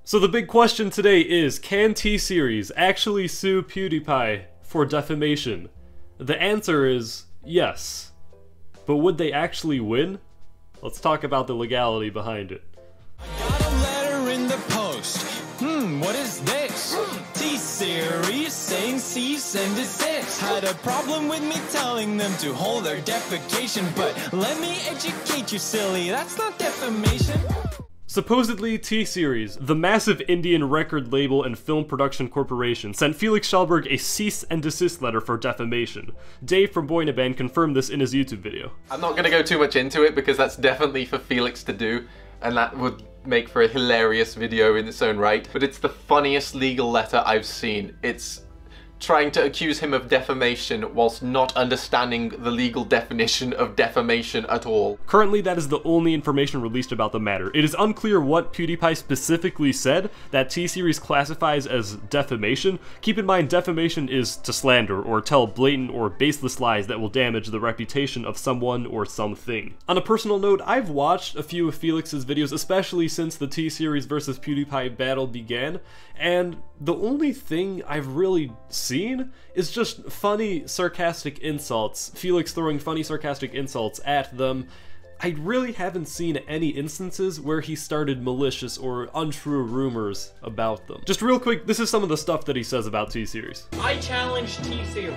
So the big question today is, can T-Series actually sue Pewdiepie for defamation? The answer is yes. But would they actually win? Let's talk about the legality behind it. I got a letter in the post. What is this? T-Series saying cease and desist. Had a problem with me telling them to hold their defecation, but let me educate you, silly. That's not defamation. Supposedly, T-Series, the massive Indian record label and film production corporation, sent Felix Schallberg a cease and desist letter for defamation. Dave from Boy in a Band confirmed this in his YouTube video. I'm not gonna go too much into it because that's definitely for Felix to do, and that would make for a hilarious video in its own right, but it's the funniest legal letter I've seen. It's trying to accuse him of defamation whilst not understanding the legal definition of defamation at all. Currently, that is the only information released about the matter. It is unclear what Pewdiepie specifically said that T-Series classifies as defamation. Keep in mind, defamation is to slander or tell blatant or baseless lies that will damage the reputation of someone or something. On a personal note, I've watched a few of Felix's videos, especially since the T-Series versus Pewdiepie battle began, and the only thing I've really seen is just funny, sarcastic insults. Felix throwing funny, sarcastic insults at them. I really haven't seen any instances where he started malicious or untrue rumors about them. Just real quick, this is some of the stuff that he says about T-Series. I challenge T-Series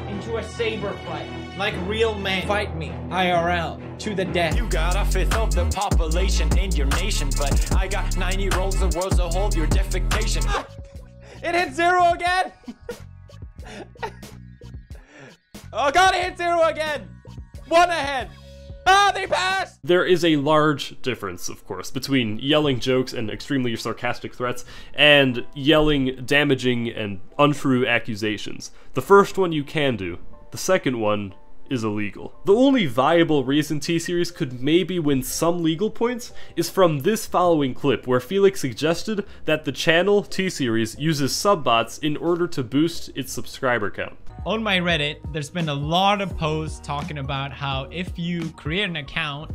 into a saber fight. Like real men. Fight me, IRL, to the death. You got a fifth of the population in your nation, but I got 90 rolls of words to hold your defecation. It hit 0 again! Oh god, it hit 0 again! 1 ahead! Ah, they passed! There is a large difference, of course, between yelling jokes and extremely sarcastic threats and yelling damaging and untrue accusations. The first one you can do. The second one is illegal. The only viable reason T-Series could maybe win some legal points is from this following clip where Felix suggested that the channel T-Series uses subbots in order to boost its subscriber count. On my Reddit, there's been a lot of posts talking about how if you create an account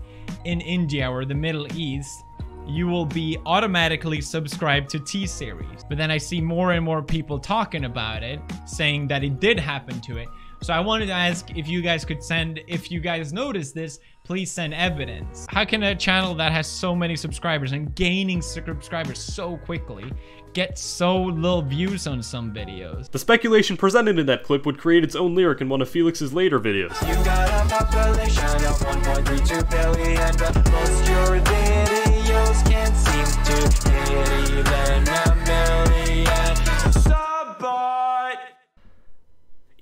in India or the Middle East, you will be automatically subscribed to T-Series. But then I see more and more people talking about it, saying that it did happen to it. So I wanted to ask if you guys could send, if you guys notice this, please send evidence. How can a channel that has so many subscribers and gaining subscribers so quickly get so little views on some videos? The speculation presented in that clip would create its own lyric in one of Felix's later videos. You got a population of 1.32 billion, but most your videos can't seem to hit even a million. Subbot!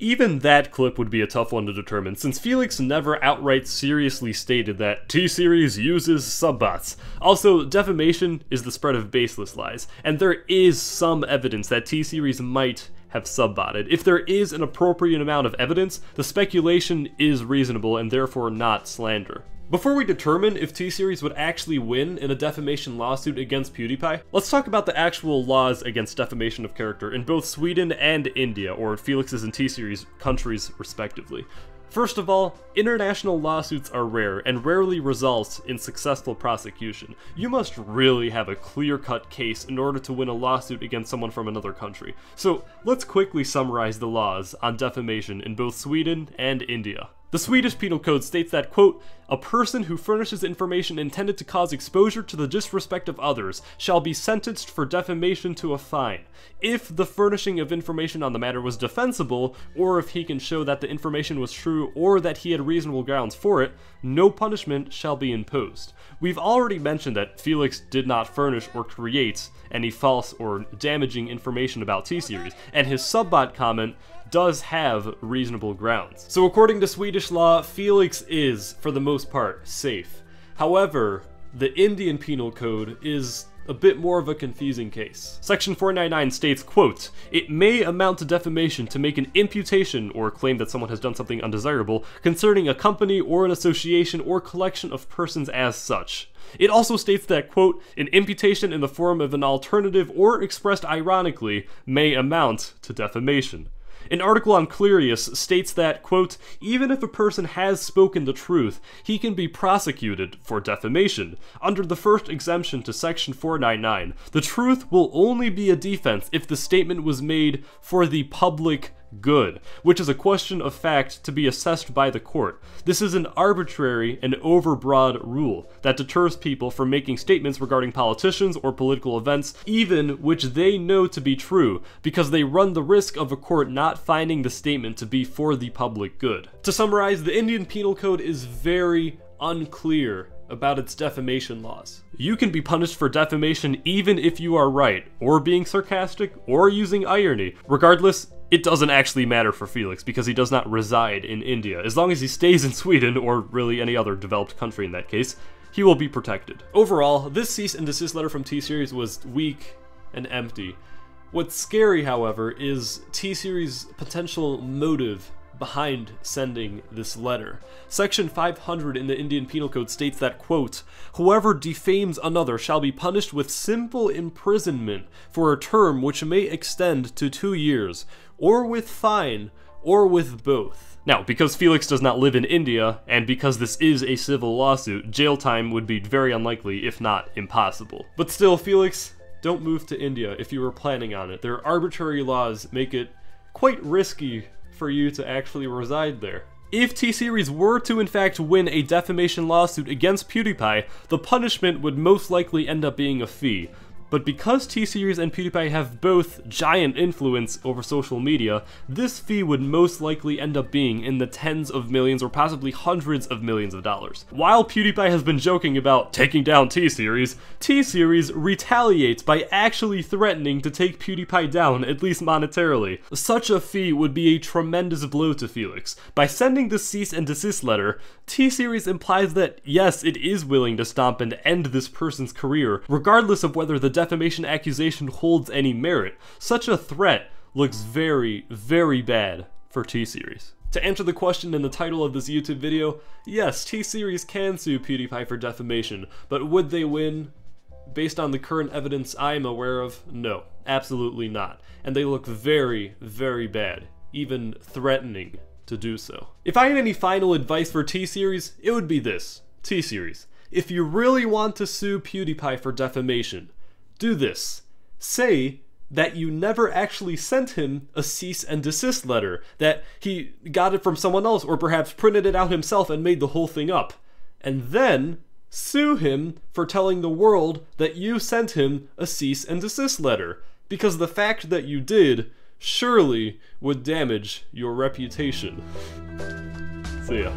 Even that clip would be a tough one to determine, since Felix never outright seriously stated that T-Series uses subbots. Also, defamation is the spread of baseless lies, and there is some evidence that T-Series might have subbotted. If there is an appropriate amount of evidence, the speculation is reasonable and therefore not slander. Before we determine if T-Series would actually win in a defamation lawsuit against Pewdiepie, let's talk about the actual laws against defamation of character in both Sweden and India, or Felix's and T-Series countries respectively. First of all, international lawsuits are rare and rarely result in successful prosecution. You must really have a clear-cut case in order to win a lawsuit against someone from another country. So let's quickly summarize the laws on defamation in both Sweden and India. The Swedish Penal Code states that, quote, "A person who furnishes information intended to cause exposure to the disrespect of others shall be sentenced for defamation to a fine. If the furnishing of information on the matter was defensible, or if he can show that the information was true or that he had reasonable grounds for it, no punishment shall be imposed." We've already mentioned that Felix did not furnish or create any false or damaging information about T-Series, and his subbot comment does have reasonable grounds. So according to Swedish law, Felix is, for the most part, safe. However, the Indian Penal Code is a bit more of a confusing case. Section 499 states, quote, "It may amount to defamation to make an imputation or claim that someone has done something undesirable concerning a company or an association or collection of persons as such." It also states that, quote, "An imputation in the form of an alternative or expressed ironically may amount to defamation." An article on Clearius states that, quote, even if a person has spoken the truth, he can be prosecuted for defamation. Under the first exemption to section 499, the truth will only be a defense if the statement was made for the public good, which is a question of fact to be assessed by the court. This is an arbitrary and overbroad rule that deters people from making statements regarding politicians or political events, even which they know to be true, because they run the risk of a court not finding the statement to be for the public good. To summarize, the Indian Penal Code is very unclear about its defamation laws. You can be punished for defamation even if you are right, or being sarcastic, or using irony. Regardless, it doesn't actually matter for Felix because he does not reside in India. As long as he stays in Sweden, or really any other developed country in that case, he will be protected. Overall, this cease and desist letter from T-Series was weak and empty. What's scary, however, is T-Series' potential motive behind sending this letter. Section 500 in the Indian Penal Code states that, quote, whoever defames another shall be punished with simple imprisonment for a term which may extend to 2 years, or with fine, or with both. Now, because Felix does not live in India, and because this is a civil lawsuit, jail time would be very unlikely, if not impossible. But still, Felix, don't move to India if you were planning on it. Their arbitrary laws make it quite risky for you to actually reside there. If T-Series were to in fact win a defamation lawsuit against Pewdiepie, the punishment would most likely end up being a fee. But because T-Series and Pewdiepie have both giant influence over social media, this fee would most likely end up being in the tens of millions or possibly hundreds of millions of dollars. While Pewdiepie has been joking about taking down T-Series, T-Series retaliates by actually threatening to take Pewdiepie down, at least monetarily. Such a fee would be a tremendous blow to Felix. By sending the cease and desist letter, T-Series implies that yes, it is willing to stomp and end this person's career, regardless of whether the defamation accusation holds any merit. Such a threat looks very, very bad for T-Series. To answer the question in the title of this YouTube video, yes, T-Series can sue Pewdiepie for defamation, but would they win? Based on the current evidence I am aware of, no, absolutely not. And they look very, very bad, even threatening to do so. If I had any final advice for T-Series, it would be this. T-Series, if you really want to sue Pewdiepie for defamation, do this. Say that you never actually sent him a cease and desist letter, that he got it from someone else or perhaps printed it out himself and made the whole thing up. And then sue him for telling the world that you sent him a cease and desist letter, because the fact that you did surely would damage your reputation. See ya.